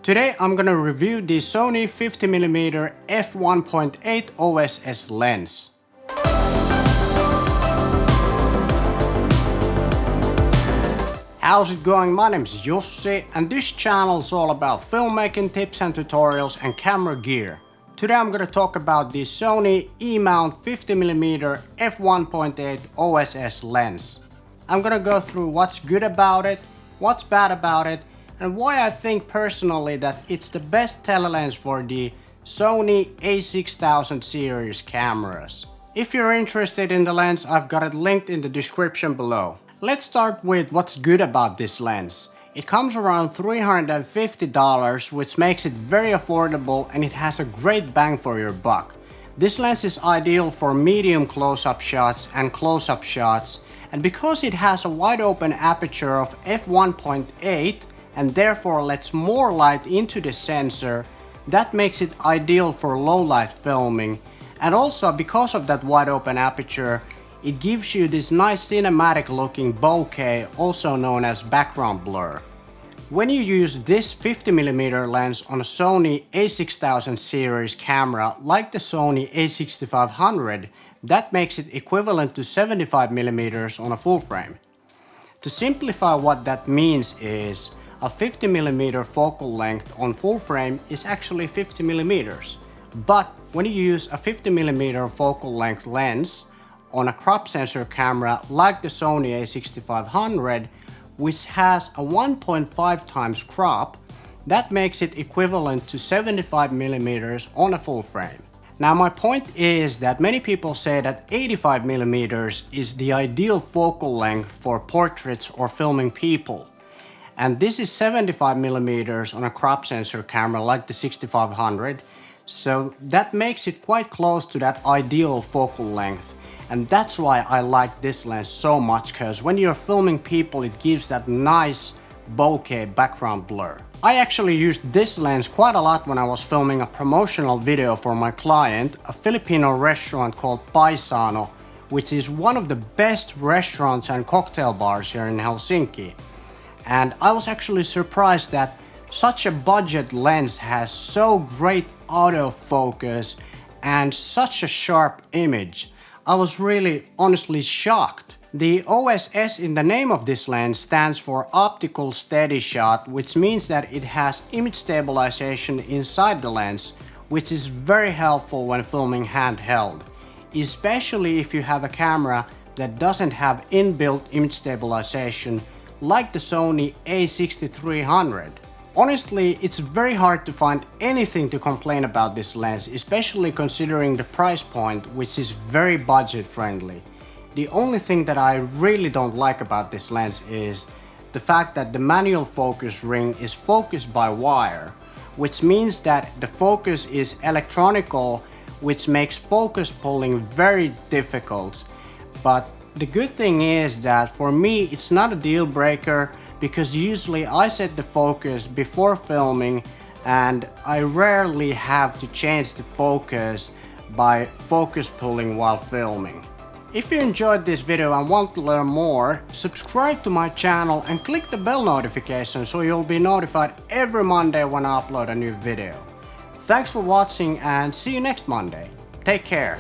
Today I'm gonna review the Sony 50mm F1.8 OSS lens. How's it going? My name is Jussi and this channel is all about filmmaking tips and tutorials and camera gear. Today I'm gonna talk about the Sony E-mount 50mm F1.8 OSS lens. I'm gonna go through what's good about it, what's bad about it, and why I think personally that it's the best tele lens for the Sony A6000 series cameras. If you're interested in the lens, I've got it linked in the description below. Let's start with what's good about this lens. It comes around $350, which makes it very affordable and it has a great bang for your buck. This lens is ideal for medium close-up shots and close-up shots, and because it has a wide open aperture of f1.8 and therefore lets more light into the sensor, that makes it ideal for low light filming. And also because of that wide open aperture, it gives you this nice cinematic looking bokeh, also known as background blur. When you use this 50mm lens on a Sony A6000 series camera like the Sony A6500, that makes it equivalent to 75mm on a full frame. To simplify what that means is, a 50mm focal length on full frame is actually 50mm. But when you use a 50mm focal length lens on a crop sensor camera like the Sony A6500, which has a 1.5 times crop, that makes it equivalent to 75mm on a full frame. Now my point is that many people say that 85mm is the ideal focal length for portraits or filming people. And this is 75mm on a crop sensor camera like the 6500, so that makes it quite close to that ideal focal length. And that's why I like this lens so much, because when you're filming people it gives that nice bokeh background blur. I actually used this lens quite a lot when I was filming a promotional video for my client, a Filipino restaurant called Paisano, which is one of the best restaurants and cocktail bars here in Helsinki. And I was actually surprised that such a budget lens has so great autofocus and such a sharp image. I was really honestly shocked. The OSS in the name of this lens stands for optical steady shot, which means that it has image stabilization inside the lens, which is very helpful when filming handheld, especially if you have a camera that doesn't have inbuilt image stabilization like the Sony A6300. Honestly, it's very hard to find anything to complain about this lens, especially considering the price point, which is very budget friendly. The only thing that I really don't like about this lens is the fact that the manual focus ring is focused by wire, which means that the focus is electronical, which makes focus pulling very difficult. But the good thing is that for me it's not a deal breaker, because usually I set the focus before filming and I rarely have to change the focus by focus pulling while filming. If you enjoyed this video and want to learn more, subscribe to my channel and click the bell notification so you'll be notified every Monday when I upload a new video. Thanks for watching and see you next Monday. Take care.